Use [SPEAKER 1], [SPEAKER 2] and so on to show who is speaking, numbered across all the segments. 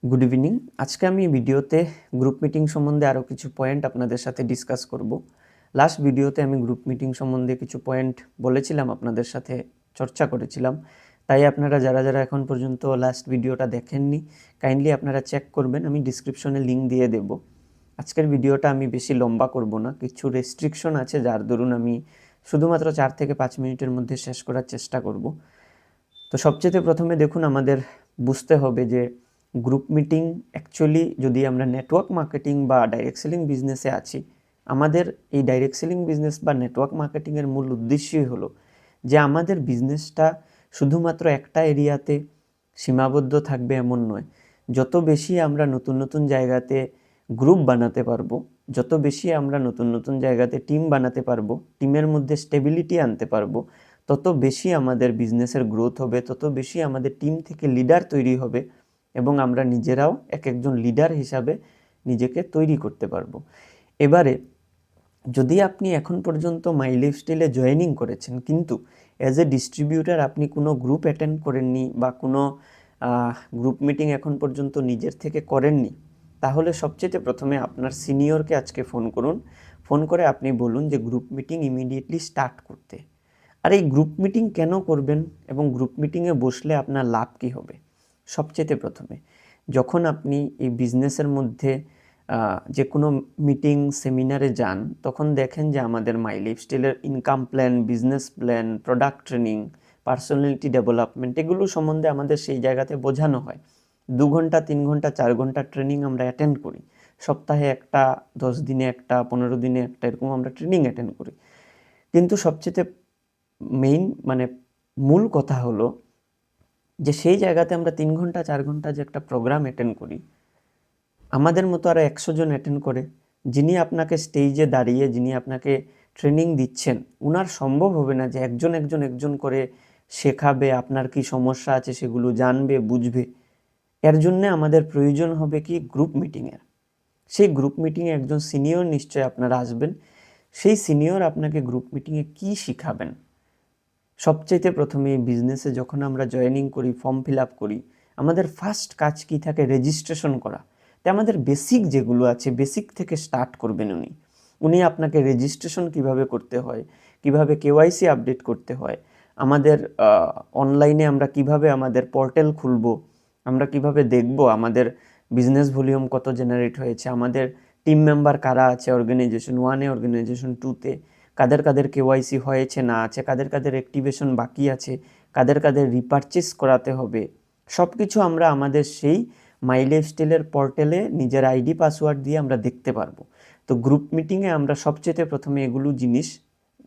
[SPEAKER 1] Good evening. আজকে আমি ভিডিওতে গ্রুপ মিটিং সম্বন্ধে আরও কিছু পয়েন্ট আপনাদের সাথে ডিসকাস করব। লাস্ট ভিডিওতে আমি গ্রুপ মিটিং সম্বন্ধে কিছু পয়েন্ট বলেছিলাম, আপনাদের সাথে চর্চা করেছিলাম। তাই আপনারা যারা যারা এখন পর্যন্ত লাস্ট ভিডিওটা দেখেননি, কাইন্ডলি আপনারা চেক করবেন, আমি ডিসক্রিপশনে লিঙ্ক দিয়ে দেব। আজকের ভিডিওটা আমি বেশি লম্বা করব না, কিছু রেস্ট্রিকশন আছে যার দরুন আমি শুধুমাত্র 4 থেকে 5 মিনিটের মধ্যে শেষ করার চেষ্টা করব। তো সবচেয়ে প্রথমে দেখুন, আমাদের বুঝতে হবে যে গ্রুপ মিটিং অ্যাকচুয়ালি, যদি আমরা নেটওয়ার্ক মার্কেটিং বা ডাইরেক্ট সেলিং বিজনেসে আছি, আমাদের এই ডাইরেক্ট সেলিং বিজনেস বা নেটওয়ার্ক মার্কেটিংয়ের মূল উদ্দেশ্যই হলো যে আমাদের বিজনেসটা শুধুমাত্র একটা এরিয়াতে সীমাবদ্ধ থাকবে এমন নয়। যত বেশি আমরা নতুন নতুন জায়গাতে গ্রুপ বানাতে পারবো, যত বেশি আমরা নতুন নতুন জায়গাতে টিম বানাতে পারবো, টিমের মধ্যে স্টেবিলিটি আনতে পারবো, তত বেশি আমাদের বিজনেসের গ্রোথ হবে, তত বেশি আমাদের টিম থেকে লিডার তৈরি হবে এবং আমরা নিজেরাও এক একজন লিডার হিসাবে নিজেকে তৈরি করতে পারবো। এবারে যদি আপনি এখন পর্যন্ত মাই লাইফস্টাইলে জয়েনিং করেছেন কিন্তু অ্যাজ এ ডিস্ট্রিবিউটার আপনি কোনো গ্রুপ অ্যাটেন্ড করেননি বা কোনো গ্রুপ মিটিং এখন পর্যন্ত নিজের থেকে করেননি, তাহলে সবচেয়ে প্রথমে আপনার সিনিয়রকে আজকে ফোন করুন। ফোন করে আপনি বলুন যে গ্রুপ মিটিং ইমিডিয়েটলি স্টার্ট করতে। আর এই গ্রুপ মিটিং কেন করবেন এবং গ্রুপ মিটিংয়ে বসলে আপনার লাভ কী হবে? সবচেয়ে প্রথমে যখন আপনি এই বিজনেসের মধ্যে যে কোনো মিটিং সেমিনারে যান, তখন দেখেন যে আমাদের মাই লাইফস্টাইলের income plan, business plan, product training, personality development, এগুলো সম্বন্ধে আমাদের সেই জায়গাতে বোঝানো হয়। 2 ঘন্টা, 3 ঘন্টা, 4 ঘন্টা ট্রেনিং আমরা অ্যাটেন্ড করি। সপ্তাহে একটা, 10 দিনে একটা, 15 দিনে একটা, এরকম আমরা ট্রেনিং অ্যাটেন্ড করি। কিন্তু সবচেয়ে মেইন মূল কথা হলো যে সেই জায়গাতে আমরা 3 ঘন্টা 4 ঘন্টা যে একটা প্রোগ্রাম অ্যাটেন্ড করি, আমাদের মতো আরও 100 জন অ্যাটেন্ড করে। যিনি আপনাকে স্টেজে দাঁড়িয়ে যিনি আপনাকে ট্রেনিং দিচ্ছেন, উনার সম্ভব হবে না যে একজন করে শেখাবে, আপনার কি সমস্যা আছে সেগুলো জানবে, বুঝবে। এর জন্যে আমাদের প্রয়োজন হবে কি গ্রুপ মিটিংয়ের। সেই গ্রুপ মিটিংয়ে একজন সিনিয়র নিশ্চয় আপনারা আসবেন। সেই সিনিয়র আপনাকে গ্রুপ মিটিংয়ে কী শিখাবেন? সবচাইতে প্রথমে বিজনেসে যখন আমরা জয়েনিং করি, ফর্ম ফিল আপ করি, আমাদের ফার্স্ট কাজ কী থাকে? রেজিস্ট্রেশন করা। তাই আমাদের বেসিক যেগুলো আছে, বেসিক থেকে স্টার্ট করবেন উনি আপনাকে রেজিস্ট্রেশন কিভাবে করতে হয়, কিভাবে কেওয়াইসি আপডেট করতে হয়, আমাদের অনলাইনে আমরা কিভাবে আমাদের পোর্টাল খুলব, আমরা কিভাবে দেখব আমাদের বিজনেস ভলিউম কত জেনারেট হয়েছে, আমাদের টিম মেম্বার কারা আছে অর্গানাইজেশন 1-এ, অর্গানাইজেশন 2-তে, কাদের কাদের কেওয়াইসি হয়েছে না আছে, কাদের কাদের অ্যাক্টিভেশন বাকি আছে, কাদের কাদের রিপারচেস করাতে হবে, সব কিছু আমরা আমাদের সেই মাই লাইফস্টাইলের পোর্টালে নিজের আইডি পাসওয়ার্ড দিয়ে আমরা দেখতে পারবো। তো গ্রুপ মিটিংয়ে আমরা সবচেয়ে প্রথমে এগুলো জিনিস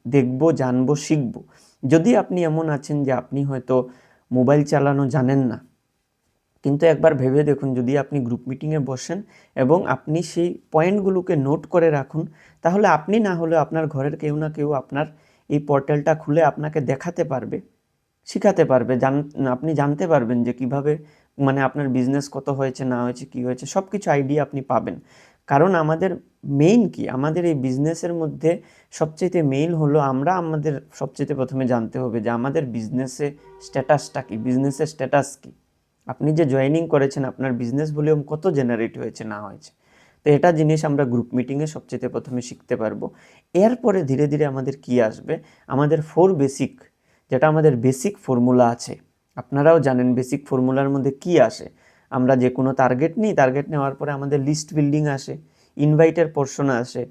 [SPEAKER 1] দেখব, জানবো, শিখব। যদি আপনি এমন আছেন যে আপনি হয়তো মোবাইল চালানো জানেন না, কিন্তু একবার ভেবে দেখুন, যদি আপনি গ্রুপ মিটিংয়ে বসেন এবং আপনি সেই পয়েন্টগুলোকে নোট করে রাখুন, তাহলে আপনি না হলেও আপনার ঘরের কেউ না কেউ আপনার এই পোর্টালটা খুলে আপনাকে দেখাতে পারবে, শিখাতে পারবে। আপনি জানতে পারবেন যে কিভাবে আপনার বিজনেস কত হয়েছে না হয়েছে, কী হয়েছে, সব কিছু আইডিয়া আপনি পাবেন। কারণ আমাদের মেইন কি, আমাদের এই বিজনেসের মধ্যে সবচেয়ে মেইন হলো আমাদের সবচেয়ে প্রথমে জানতে হবে যে আমাদের বিজনেসে স্ট্যাটাসটা কি, বিজনেসের স্ট্যাটাস কি। আপনি যে জয়েনিং করেছেন, আপনার বিজনেস ভলিউম কত জেনারেট হয়েছে না হয়েছে। তো এটা জিনিস আমরা গ্রুপ মিটিংয়ে সবচেয়ে প্রথমে শিখতে পারবো। এরপরে ধীরে ধীরে আমাদের কি আসবে, আমাদের 4 বেসিক, যেটা আমাদের বেসিক ফর্মুলা আছে, আপনারাও জানেন বেসিক ফর্মুলার মধ্যে কি আসে। আমরা যে কোনো টার্গেট নিই, টার্গেট নেওয়ার পরে আমাদের লিস্ট বিল্ডিং আসে, ইনভাইটের পোর্শন আসে,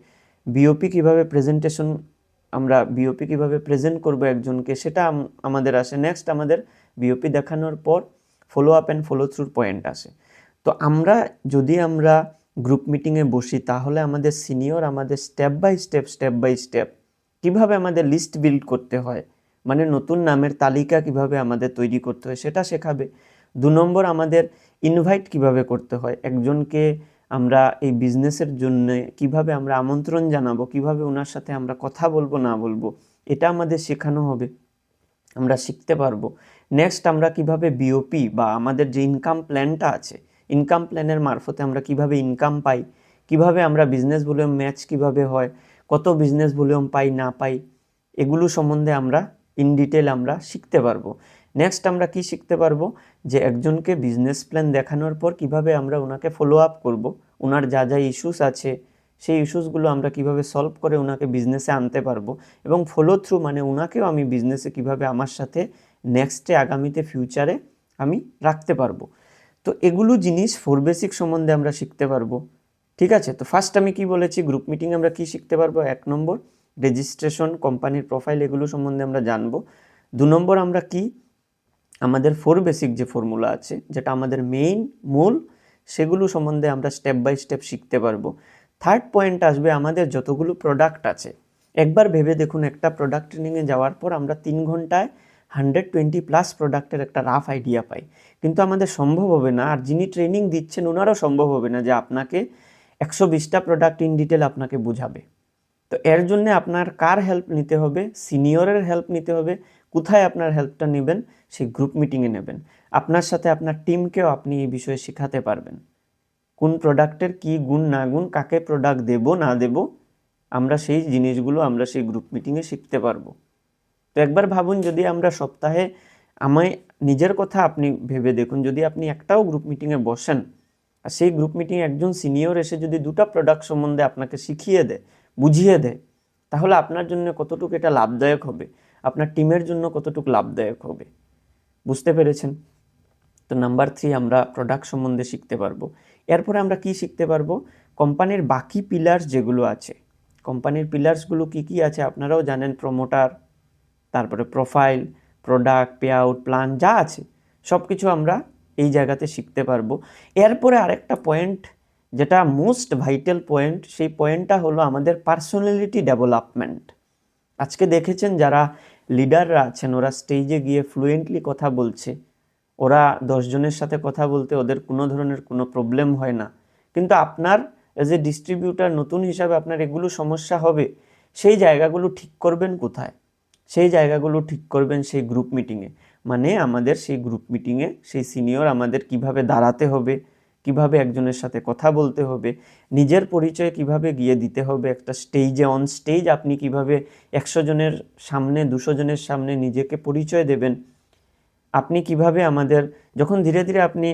[SPEAKER 1] বিওপি কিভাবে প্রেজেন্টেশন, আমরা বিওপি কিভাবে প্রেজেন্ট করব একজনকে, সেটা আমাদের আসে। নেক্সট আমাদের বিওপি দেখানোর পর ফলো আপ অ্যান্ড ফলো থ্রুর পয়েন্ট আসে। তো যদি আমরা গ্রুপ মিটিংয়ে বসি, তাহলে আমাদের সিনিয়র আমাদের স্টেপ বাই স্টেপ কীভাবে আমাদের লিস্ট বিল্ড করতে হয়, নতুন নামের তালিকা কিভাবে আমাদের তৈরি করতে হয় সেটা শেখাবে। 2 নম্বর, আমাদের ইনভাইট কিভাবে করতে হয়, একজনকে আমরা এই বিজনেসের জন্য কিভাবে আমরা আমন্ত্রণ জানাবো, কিভাবে ওনার সাথে আমরা কথা বলবো না বলবো, এটা আমাদের শেখানো হবে, আমরা শিখতে পারবো। নেক্সট, আমরা কিভাবে বিওপি বা আমাদের যে ইনকাম প্ল্যানটা আছে, ইনকাম প্ল্যানের মারফতে আমরা কিভাবে ইনকাম পাই, কিভাবে আমরা বিজনেস ভলিউম ম্যাচ কিভাবে হয়, কত বিজনেস ভলিউম পাই না পাই, এগুলো সম্বন্ধে আমরা ইন ডিটেল আমরা শিখতে পারবো। নেক্সট আমরা কি শিখতে পারবো, যে একজনকে বিজনেস প্ল্যান দেখানোর পর কিভাবে আমরা ওনাকে ফলো আপ করবো, ওনার যা যা ইস্যুস আছে সেই ইস্যুসগুলো আমরা কিভাবে সলভ করে ওনাকে বিজনেসে আনতে পারবো, এবং ফলো থ্রু মানে ওনাকেও আমি বিজনেসে কিভাবে আমার সাথে নেক্সটে আগামীতে ফিউচারে আমি রাখতে পারবো। তো এগুলো জিনিস 4 বেসিক সম্বন্ধে আমরা শিখতে পারবো। ঠিক আছে, তো ফার্স্ট আমি কি বলেছি, গ্রুপ মিটিং আমরা কি শিখতে পারবো, 1 নম্বর রেজিস্ট্রেশন, কোম্পানির প্রোফাইল, এগুলো সম্বন্ধে আমরা জানবো। 2 নম্বর আমরা কি আমাদের 4 বেসিক যে ফর্মুলা আছে, যেটা আমাদের মেইন মূল, সেগুলো সম্বন্ধে আমরা স্টেপ বাই স্টেপ শিখতে পারবো। থার্ড পয়েন্ট আসবে আমাদের যতগুলো প্রোডাক্ট আছে, একবার ভেবে দেখুন একটা প্রোডাক্ট ট্রেনিংয়ে যাওয়ার পর আমরা 3 ঘন্টায় 120+ প্রোডাক্টের একটা রাফ আইডিয়া পাই, কিন্তু আমাদের সম্ভব হবে না, আর যিনি ট্রেনিং দিচ্ছেন ওনারও সম্ভব হবে না যে আপনাকে 120টা প্রোডাক্ট ইন ডিটেল আপনাকে বোঝাবে। তো এর জন্য আপনার কার হেল্প নিতে হবে, সিনিয়রের হেল্প নিতে হবে। কোথায় আপনার হেল্পটা নেবেন, সেই গ্রুপ মিটিংয়ে নেবেন। আপনার সাথে আপনার টিমকেও আপনি এই বিষয়ে শেখাতে পারবেন, কোন প্রোডাক্টের কি গুণ না গুণ, কাকে প্রোডাক্ট দেব না দেব, আমরা সেই জিনিসগুলো আমরা সেই গ্রুপ মিটিংয়ে শিখতে পারবো। তো একবার ভাবুন, যদি আমরা সপ্তাহে, আমায় নিজের কথা আপনি ভেবে দেখুন, যদি আপনি একটাও গ্রুপ মিটিংয়ে বসেন আর সেই গ্রুপ মিটিংয়ে একজন সিনিয়র এসে যদি 2টা প্রোডাক্ট সম্বন্ধে আপনাকে শিখিয়ে দেয়, বুঝিয়ে দেয়, তাহলে আপনার জন্য কতটুকু এটা লাভদায়ক হবে, আপনার টিমের জন্য কতটুকু লাভদায়ক হবে। বুঝতে পেরেছেন? তো নাম্বার 3 আমরা প্রোডাক্ট সম্বন্ধে শিখতে পারবো। এরপরে আমরা কি শিখতে পারবো, কোম্পানির বাকি পিলার্স যেগুলো আছে, কোম্পানির পিলার্সগুলো কি কি আছে আপনারাও জানেন, প্রমোটার, তারপরে profile, product, pay out plan, যা আছে সব কিছু আমরা এই জায়গাতে শিখতে পারবো। এরপরে আরেকটা পয়েন্ট, যেটা মোস্ট ভাইটাল পয়েন্ট, সেই পয়েন্টটা হলো আমাদের পার্সোনালিটি ডেভেলপমেন্ট। আজকে দেখেছেন যারা লিডাররা আছেন, ওরা স্টেজে গিয়ে ফ্লুয়েন্টলি কথা বলছে, ওরা 10 জনের সাথে কথা বলতে ওদের কোনো ধরনের কোনো প্রবলেম হয় না, কিন্তু আপনার এজ এ ডিস্ট্রিবিউটার নতুন হিসাবে আপনার এগুলো সমস্যা হবে। সেই জায়গাগুলো ঠিক করবেন কোথায়, সেই জায়গাগুলো ঠিক করবেন সেই গ্রুপ মিটিংয়ে। মানে আমাদের সেই গ্রুপ মিটিংয়ে সেই সিনিয়র আমাদের কিভাবে দাঁড়াতে হবে, কিভাবে একজনের সাথে কথা বলতে হবে, নিজের পরিচয় কিভাবে গিয়ে দিতে হবে, একটা স্টেজে অন স্টেজ আপনি কিভাবে 100 জনের সামনে 200 জনের সামনে নিজেকে পরিচয় দেবেন, আপনি কিভাবে আমাদের, যখন ধীরে ধীরে আপনি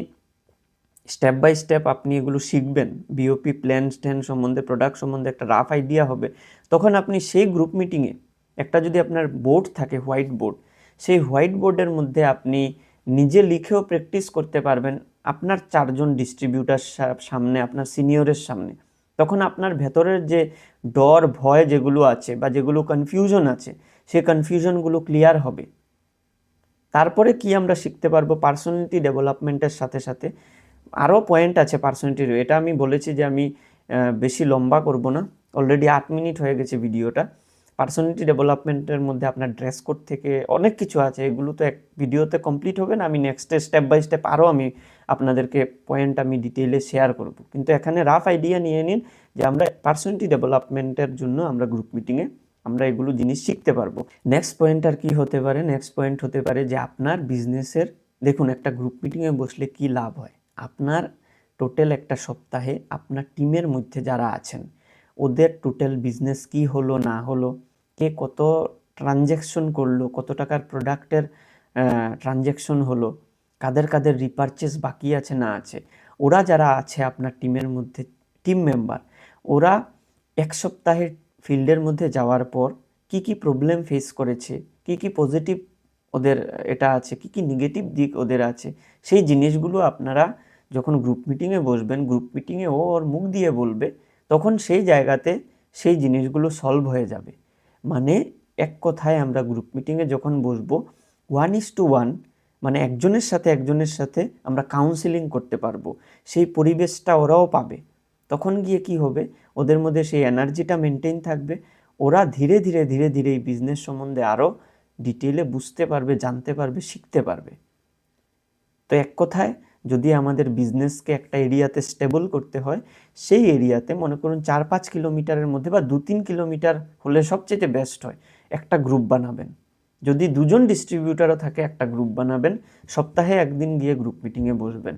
[SPEAKER 1] স্টেপ বাই স্টেপ আপনি এগুলো শিখবেন, বিওপি প্ল্যান স্ট্যান সম্বন্ধে, প্রোডাক্ট সম্বন্ধে একটা রাফ আইডিয়া হবে, তখন আপনি সেই গ্রুপ মিটিংয়ে একটা যদি আপনার বোর্ড থাকে, হোয়াইট বোর্ড, সেই হোয়াইট বোর্ডের মধ্যে আপনি নিজে লিখেও প্র্যাকটিস করতে পারবেন আপনার 4 জন ডিস্ট্রিবিউটার সামনে, আপনার সিনিয়রের সামনে। তখন আপনার ভেতরের যে ডর ভয় যেগুলো আছে বা যেগুলো কনফিউশন আছে, সেই কনফিউশনগুলো ক্লিয়ার হবে। তারপরে কি আমরা শিখতে পারবো, পার্সোনালিটি ডেভেলপমেন্টের সাথে সাথে আরও পয়েন্ট আছে পার্সোনালিটির। এটা আমি বলেছি যে আমি বেশি লম্বা করব না, অলরেডি 8 মিনিট হয়ে গেছে ভিডিওটা। পার্সোনালিটি ডেভেলপমেন্টের মধ্যে আপনার ড্রেস কোড থেকে অনেক কিছু আছে, এগুলো তো এক ভিডিওতে কমপ্লিট হবে না, আমি নেক্সটে স্টেপ বাই স্টেপ আরও আমি আপনাদেরকে পয়েন্ট আমি ডিটেইলে শেয়ার করব। কিন্তু এখানে রাফ আইডিয়া নিয়ে নিন যে আমরা পার্সোনালিটি ডেভেলপমেন্টের জন্য আমরা গ্রুপ মিটিংয়ে আমরা এগুলো জিনিস শিখতে পারবো। নেক্সট পয়েন্ট আর কি হতে পারে, নেক্সট পয়েন্ট হতে পারে যে আপনার বিজনেসের, দেখুন একটা গ্রুপ মিটিংয়ে বসলে কি লাভ হয়, আপনার টোটাল একটা সপ্তাহে আপনার টিমের মধ্যে যারা আছেন ওদের টোটাল বিজনেস কি হলো না হলো, কে কত ট্রানজ্যাকশন করলো, কত টাকার প্রোডাক্টের ট্রানজ্যাকশন হলো, কাদের কাদের রিপারচেস বাকি আছে না আছে, ওরা যারা আছে আপনার টিমের মধ্যে টিম মেম্বার, ওরা এক সপ্তাহের ফিল্ডের মধ্যে যাওয়ার পর কি কি প্রবলেম ফেস করেছে, কি কি পজিটিভ ওদের এটা আছে, কি কি নেগেটিভ দিক ওদের আছে, সেই জিনিসগুলো আপনারা যখন গ্রুপ মিটিংয়ে বসবেন, গ্রুপ মিটিংয়ে ওর মুখ দিয়ে বলবে, তখন সেই জায়গাতে সেই জিনিসগুলো সলভ হয়ে যাবে। মানে এক কথায় আমরা গ্রুপ মিটিংয়ে যখন বসবো 1:1, মানে একজনের সাথে আমরা কাউন্সিলিং করতে পারবো, সেই পরিবেশটা ওরাও পাবে। তখন গিয়ে কি হবে, ওদের মধ্যে সেই এনার্জিটা মেনটেন থাকবে, ওরা ধীরে ধীরে ধীরে ধীরে এই বিজনেস সম্বন্ধে আরও ডিটেইলে বুঝতে পারবে, জানতে পারবে, শিখতে পারবে। তো এক কথায় যদি আমাদের বিজনেসকে একটা এরিয়াতে স্টেবল করতে হয়, সেই এরিয়াতে মনে করুন 4-5 কিলোমিটারের মধ্যে বা 2-3 কিলোমিটার হলে সবচেয়ে বেস্ট হয়, একটা গ্রুপ বানাবেন। যদি 2 জন ডিস্ট্রিবিউটারও থাকে একটা গ্রুপ বানাবেন, সপ্তাহে একদিন গিয়ে গ্রুপ মিটিংয়ে বসবেন।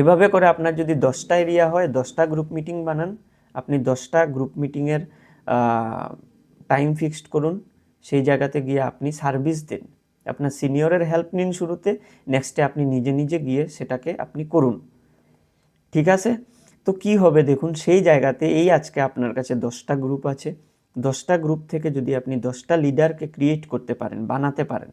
[SPEAKER 1] এভাবে করে আপনার যদি 10টা এরিয়া হয়, 10টা গ্রুপ মিটিং বানান, আপনি 10টা গ্রুপ মিটিংয়ের টাইম ফিক্সড করুন, সেই জায়গাতে গিয়ে আপনি সার্ভিস দিন। আপনার সিনিয়রের হেল্প নিন শুরুতে, নেক্সটে আপনি নিজে নিজে গিয়ে সেটাকে আপনি করুন। ঠিক আছে? তো কি হবে দেখুন, সেই জায়গাতে এই আজকে আপনার কাছে 10টা গ্রুপ আছে। 10টা গ্রুপ থেকে যদি আপনি 10টা লিডারকে ক্রিয়েট করতে পারেন, বানাতে পারেন,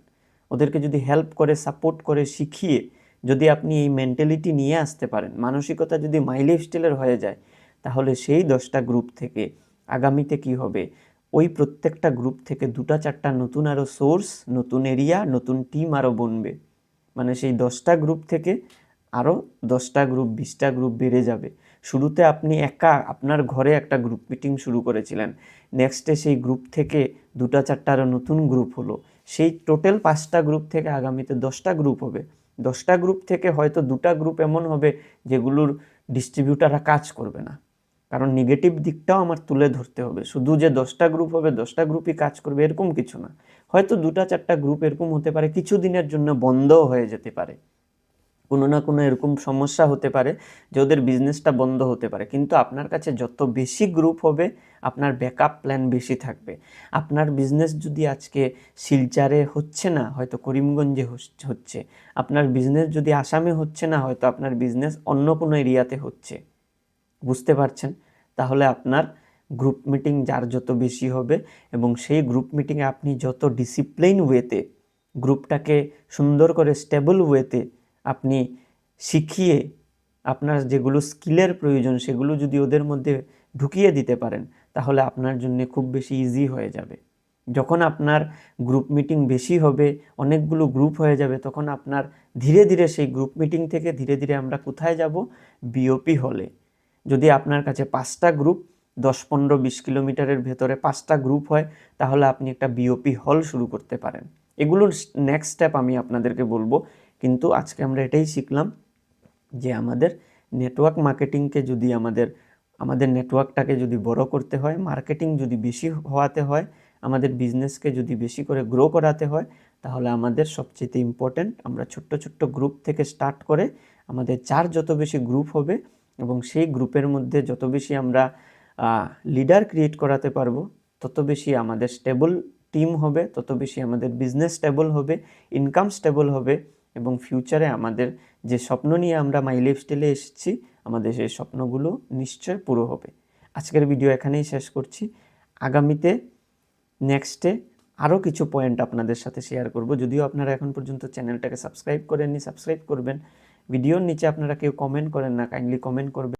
[SPEAKER 1] ওদেরকে যদি হেল্প করে, সাপোর্ট করে, শিখিয়ে যদি আপনি এই মেন্টালিটি নিয়ে আসতে পারেন, মানসিকতা যদি মাই লাইফস্টাইলের হয়ে যায়, তাহলে সেই 10টা গ্রুপ থেকে আগামীতে কি হবে, ওই প্রত্যেকটা গ্রুপ থেকে 2টা 4টা নতুন আরও সোর্স, নতুন এরিয়া, নতুন টিম আরও বনবে। মানে সেই 10টা গ্রুপ থেকে আরও 10টা গ্রুপ, 20টা গ্রুপ বেড়ে যাবে। শুরুতে আপনি একা আপনার ঘরে একটা গ্রুপ মিটিং শুরু করেছিলেন, নেক্সটে সেই গ্রুপ থেকে 2টা 4টা আরও নতুন গ্রুপ হলো, সেই টোটাল 5টা গ্রুপ থেকে আগামীতে 10টা গ্রুপ হবে। 10টা গ্রুপ থেকে হয়তো 2টা গ্রুপ এমন হবে যেগুলোর ডিস্ট্রিবিউটাররা কাজ করবে না, কারণ নেগেটিভ দিকটাও আমার তুলে ধরতে হবে। শুধু যে 10টা গ্রুপ হবে, 10টা গ্রুপই কাজ করবে এরকম কিছু না। হয়তো 2টা 4টা গ্রুপ এরকম হতে পারে কিছু দিনের জন্য বন্ধও হয়ে যেতে পারে, কোনো না কোনো এরকম সমস্যা হতে পারে যে ওদের বিজনেসটা বন্ধ হতে পারে, কিন্তু আপনার কাছে যত বেশি গ্রুপ হবে আপনার ব্যাকআপ প্ল্যান বেশি থাকবে। আপনার বিজনেস যদি আজকে শিলচরে হচ্ছে না, হয়তো করিমগঞ্জে হচ্ছে, আপনার বিজনেস যদি আসামে হচ্ছে না, হয়তো আপনার বিজনেস অন্য কোনো এরিয়াতে হচ্ছে, বুঝতে পারছেন? তাহলে আপনার গ্রুপ মিটিং যার যত বেশি হবে এবং সেই গ্রুপ মিটিংয়ে আপনি যত ডিসিপ্লিন ওয়েতে গ্রুপটাকে সুন্দর করে স্টেবল ওয়েতে আপনি শিখিয়ে আপনার যেগুলো স্কিলের প্রয়োজন সেগুলো যদি ওদের মধ্যে ঢুকিয়ে দিতে পারেন, তাহলে আপনার জন্য খুব বেশি ইজি হয়ে যাবে। যখন আপনার গ্রুপ মিটিং বেশি হবে, অনেকগুলো গ্রুপ হয়ে যাবে, তখন আপনার ধীরে ধীরে সেই গ্রুপ মিটিং থেকে ধীরে ধীরে আমরা কোথায় যাব, বিওপি হলে। যদি আপনার কাছে 5টা গ্রুপ 10, 15, 20 কিলোমিটারের ভেতরে 5টা গ্রুপ হয়, তাহলে আপনি একটা বিওপি হল শুরু করতে পারেন। এগুলোর নেক্সট স্টেপ আমি আপনাদেরকে বলবো, কিন্তু আজকে আমরা এটাই শিখলাম যে আমাদের নেটওয়ার্ক মার্কেটিংকে যদি আমাদের নেটওয়ার্কটাকে যদি বড় করতে হয়, মার্কেটিং যদি বেশি হওয়াতে হয়, আমাদের বিজনেসকে যদি বেশি করে গ্রো করাতে হয়, তাহলে আমাদের সবচেয়ে ইম্পর্ট্যান্ট আমরা ছোট্ট ছোট্ট গ্রুপ থেকে স্টার্ট করে আমাদের যত বেশি গ্রুপ হবে এবং সেই গ্রুপের মধ্যে যত বেশি আমরা লিডার ক্রিয়েট করাতে পারবো, তত বেশি আমাদের স্টেবল টিম হবে, তত বেশি আমাদের বিজনেস স্টেবল হবে, ইনকাম স্টেবল হবে এবং ফিউচারে আমাদের যে স্বপ্ন নিয়ে আমরা মাই লাইফস্টাইলে এসেছি, আমাদের সেই স্বপ্নগুলো নিশ্চয় পুরো হবে। আজকের ভিডিও এখানেই শেষ করছি। আগামীতে নেক্সটে আরও কিছু পয়েন্ট আপনাদের সাথে শেয়ার করব। যদিও আপনারা এখন পর্যন্ত চ্যানেলটাকে সাবস্ক্রাইব করেননি, সাবস্ক্রাইব করবেন। ভিডিওর নিচে আপনারা কেউ কমেন্ট করেন না, কাইন্ডলি কমেন্ট করবেন।